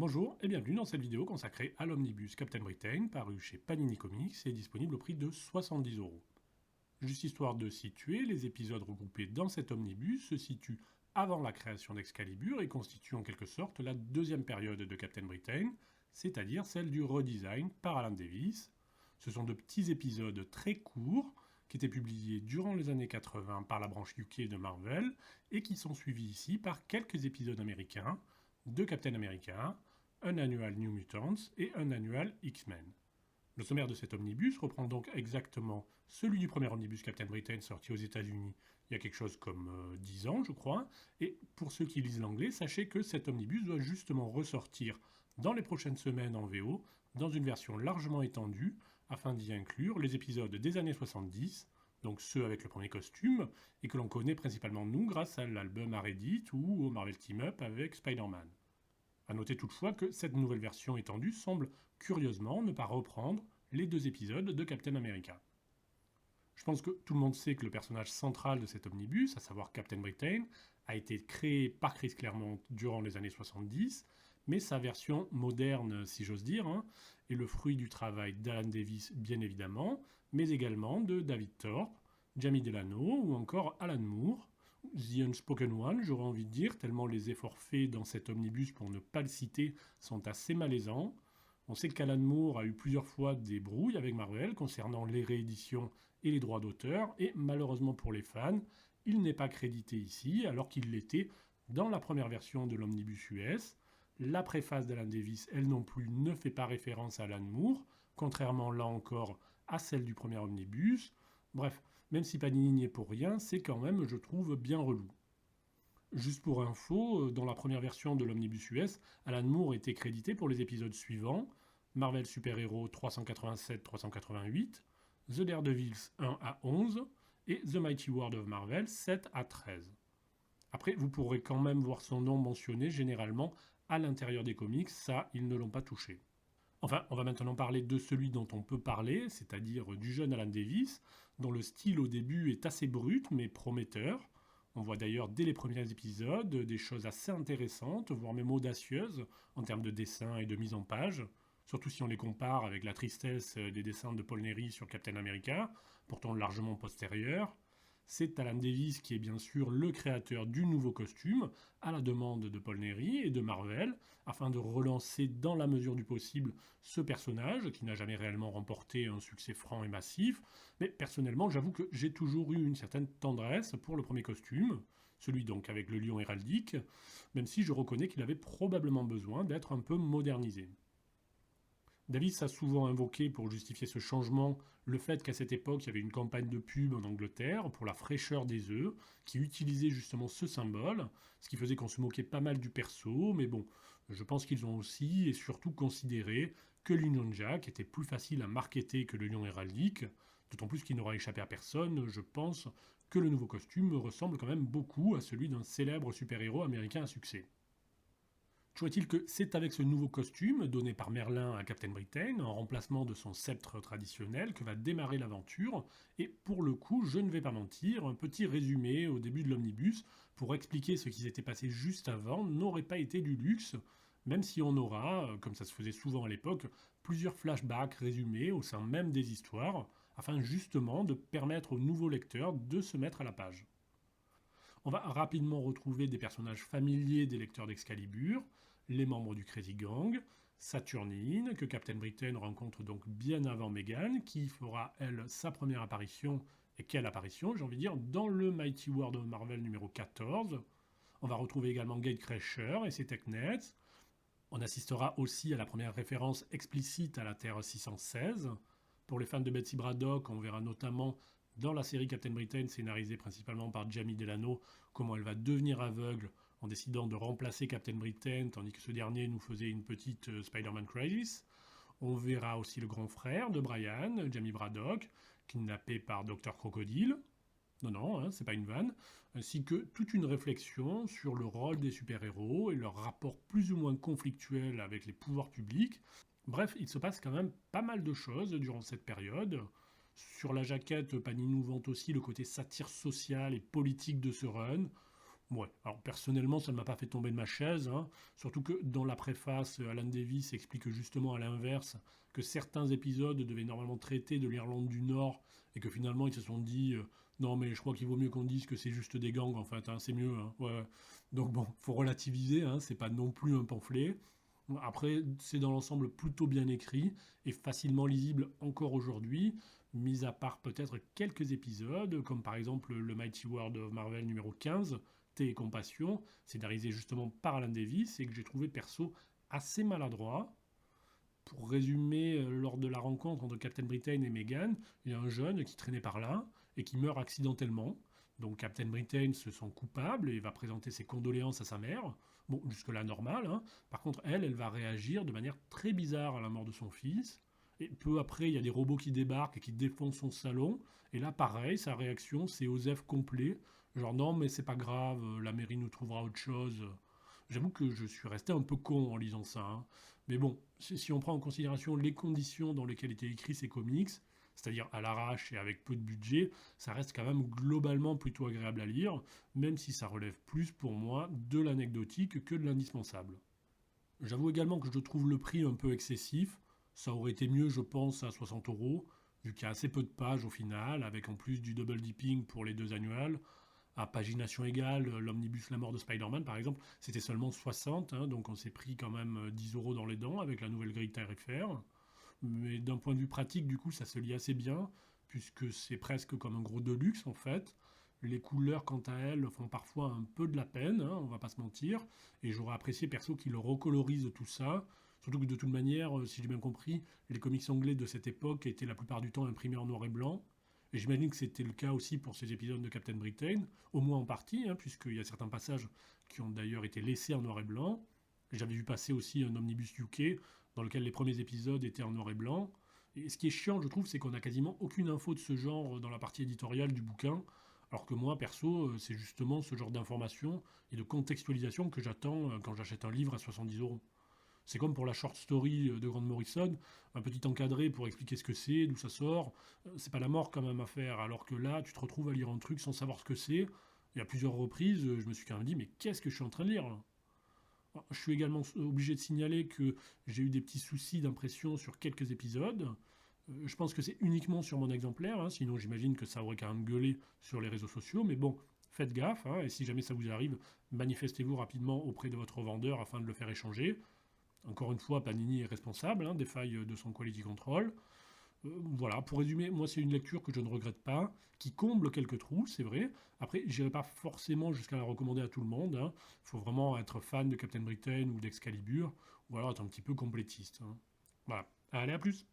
Bonjour et bienvenue dans cette vidéo consacrée à l'omnibus Captain Britain, paru chez Panini Comics et disponible au prix de 70 €. Juste histoire de situer, les épisodes regroupés dans cet omnibus se situent avant la création d'Excalibur et constituent en quelque sorte la deuxième période de Captain Britain, c'est-à-dire celle du redesign par Alan Davis. Ce sont de petits épisodes très courts qui étaient publiés durant les années 80 par la branche UK de Marvel et qui sont suivis ici par quelques épisodes américains de Captain America, un annual New Mutants et un annual X-Men. Le sommaire de cet omnibus reprend donc exactement celui du premier omnibus Captain Britain sorti aux États-Unis il y a quelque chose comme 10 ans, je crois. Et pour ceux qui lisent l'anglais, sachez que cet omnibus doit justement ressortir dans les prochaines semaines en VO, dans une version largement étendue, afin d'y inclure les épisodes des années 70, donc ceux avec le premier costume, et que l'on connaît principalement nous grâce à l'album à Reddit ou au Marvel Team Up avec Spider-Man. A noter toutefois que cette nouvelle version étendue semble curieusement ne pas reprendre les deux épisodes de Captain America. Je pense que tout le monde sait que le personnage central de cet omnibus, à savoir Captain Britain, a été créé par Chris Claremont durant les années 70, mais sa version moderne, si j'ose dire, est le fruit du travail d'Alan Davis bien évidemment, mais également de David Thorpe, Jamie Delano ou encore Alan Moore, The Unspoken One, j'aurais envie de dire, tellement les efforts faits dans cet omnibus pour ne pas le citer sont assez malaisants. On sait qu'Alan Moore a eu plusieurs fois des brouilles avec Marvel concernant les rééditions et les droits d'auteur, et malheureusement pour les fans, il n'est pas crédité ici, alors qu'il l'était dans la première version de l'omnibus US. La préface d'Alan Davis, elle non plus, ne fait pas référence à Alan Moore, contrairement là encore à celle du premier omnibus. Bref, même si Panini n'y est pour rien, c'est quand même, je trouve, bien relou. Juste pour info, dans la première version de l'Omnibus US, Alan Moore était crédité pour les épisodes suivants: Marvel Super Hero 387-388, The Daredevils 1 à 11 et The Mighty World of Marvel 7 à 13. Après, vous pourrez quand même voir son nom mentionné généralement à l'intérieur des comics, ça, ils ne l'ont pas touché. Enfin, on va maintenant parler de celui dont on peut parler, c'est-à-dire du jeune Alan Davis, dont le style au début est assez brut mais prometteur. On voit d'ailleurs dès les premiers épisodes des choses assez intéressantes, voire même audacieuses en termes de dessin et de mise en page, surtout si on les compare avec la tristesse des dessins de Paul Neary sur Captain America, pourtant largement postérieur. C'est Alan Davis qui est bien sûr le créateur du nouveau costume, à la demande de Paul Neary et de Marvel, afin de relancer dans la mesure du possible ce personnage, qui n'a jamais réellement remporté un succès franc et massif. Mais personnellement, j'avoue que j'ai toujours eu une certaine tendresse pour le premier costume, celui donc avec le lion héraldique, même si je reconnais qu'il avait probablement besoin d'être un peu modernisé. Davis a souvent invoqué pour justifier ce changement le fait qu'à cette époque il y avait une campagne de pub en Angleterre pour la fraîcheur des œufs qui utilisait justement ce symbole, ce qui faisait qu'on se moquait pas mal du perso, mais bon, je pense qu'ils ont aussi et surtout considéré que l'Union Jack était plus facile à marketer que le lion héraldique, d'autant plus qu'il n'aura échappé à personne, je pense que le nouveau costume ressemble quand même beaucoup à celui d'un célèbre super-héros américain à succès. Toujours est-il que c'est avec ce nouveau costume, donné par Merlin à Captain Britain, en remplacement de son sceptre traditionnel, que va démarrer l'aventure, et pour le coup, je ne vais pas mentir, un petit résumé au début de l'omnibus pour expliquer ce qui s'était passé juste avant n'aurait pas été du luxe, même si on aura, comme ça se faisait souvent à l'époque, plusieurs flashbacks résumés au sein même des histoires, afin justement de permettre aux nouveaux lecteurs de se mettre à la page. On va rapidement retrouver des personnages familiers des lecteurs d'Excalibur, les membres du Crazy Gang, Saturnine, que Captain Britain rencontre donc bien avant Meggan, qui fera, elle, sa première apparition, et quelle apparition, j'ai envie de dire, dans le Mighty World of Marvel numéro 14. On va retrouver également Gatecrasher et ses Technets. On assistera aussi à la première référence explicite à la Terre 616. Pour les fans de Betsy Braddock, on verra notamment dans la série Captain Britain, scénarisée principalement par Jamie Delano, comment elle va devenir aveugle en décidant de remplacer Captain Britain, tandis que ce dernier nous faisait une petite Spider-Man Crisis. On verra aussi le grand frère de Brian, Jamie Braddock, kidnappé par Dr. Crocodile. Non, non, c'est pas une vanne. Ainsi que toute une réflexion sur le rôle des super-héros et leur rapport plus ou moins conflictuel avec les pouvoirs publics. Bref, il se passe quand même pas mal de choses durant cette période. Sur la jaquette, Panini nous vante aussi le côté satire sociale et politique de ce run. Ouais, alors personnellement, ça ne m'a pas fait tomber de ma chaise, hein. Surtout que dans la préface, Alan Davis explique justement à l'inverse que certains épisodes devaient normalement traiter de l'Irlande du Nord et que finalement ils se sont dit non mais je crois qu'il vaut mieux qu'on dise que c'est juste des gangs en fait, hein, c'est mieux, hein. Ouais. Donc bon, faut relativiser, hein, c'est pas non plus un pamphlet. Bon, après, c'est dans l'ensemble plutôt bien écrit et facilement lisible encore aujourd'hui, mis à part peut-être quelques épisodes, comme par exemple le Mighty World of Marvel numéro 15, Thé et Compassion, scénarisé justement par Alan Davis et que j'ai trouvé perso assez maladroit. Pour résumer, lors de la rencontre entre Captain Britain et Meghan, il y a un jeune qui traînait par là et qui meurt accidentellement. Donc Captain Britain se sent coupable et va présenter ses condoléances à sa mère. Bon, jusque-là normal, hein. Par contre, elle va réagir de manière très bizarre à la mort de son fils. Et peu après, il y a des robots qui débarquent et qui défoncent son salon. Et là, pareil, sa réaction, c'est Osef complet. Genre, non, mais c'est pas grave, la mairie nous trouvera autre chose. J'avoue que je suis resté un peu con en lisant ça, hein. Mais bon, si on prend en considération les conditions dans lesquelles étaient écrits ces comics, c'est-à-dire à l'arrache et avec peu de budget, ça reste quand même globalement plutôt agréable à lire, même si ça relève plus pour moi de l'anecdotique que de l'indispensable. J'avoue également que je trouve le prix un peu excessif. Ça aurait été mieux, je pense, à 60 euros, vu qu'il y a assez peu de pages au final, avec en plus du double dipping pour les deux annuals. À pagination égale, l'omnibus La mort de Spider-Man, par exemple, c'était seulement 60, hein, donc on s'est pris quand même 10 euros dans les dents avec la nouvelle grille tarifaire. Mais d'un point de vue pratique, du coup, ça se lie assez bien, puisque c'est presque comme un gros deluxe en fait. Les couleurs, quant à elles, font parfois un peu de la peine, hein, on va pas se mentir, et j'aurais apprécié perso qu'ils recolorisent tout ça. Surtout que de toute manière, si j'ai bien compris, les comics anglais de cette époque étaient la plupart du temps imprimés en noir et blanc. Et j'imagine que c'était le cas aussi pour ces épisodes de Captain Britain, au moins en partie, hein, puisqu'il y a certains passages qui ont d'ailleurs été laissés en noir et blanc. J'avais vu passer aussi un omnibus UK dans lequel les premiers épisodes étaient en noir et blanc. Et ce qui est chiant, je trouve, c'est qu'on n'a quasiment aucune info de ce genre dans la partie éditoriale du bouquin, alors que moi, perso, c'est justement ce genre d'information et de contextualisation que j'attends quand j'achète un livre à 70 euros. C'est comme pour la short story de Grant Morrison, un petit encadré pour expliquer ce que c'est, d'où ça sort. C'est pas la mort quand même à faire, alors que là, tu te retrouves à lire un truc sans savoir ce que c'est. Et à plusieurs reprises, je me suis quand même dit, mais qu'est-ce que je suis en train de lire là? Je suis également obligé de signaler que j'ai eu des petits soucis d'impression sur quelques épisodes. Je pense que c'est uniquement sur mon exemplaire, hein, sinon j'imagine que ça aurait quand même gueulé sur les réseaux sociaux. Mais bon, faites gaffe, hein, et si jamais ça vous arrive, manifestez-vous rapidement auprès de votre vendeur afin de le faire échanger. Encore une fois, Panini est responsable, hein, des failles de son quality control. Voilà, pour résumer, moi c'est une lecture que je ne regrette pas, qui comble quelques trous, c'est vrai. Après, j'irai pas forcément jusqu'à la recommander à tout le monde, hein. Il faut vraiment être fan de Captain Britain ou d'Excalibur, ou alors être un petit peu complétiste, hein. Voilà, allez, à plus.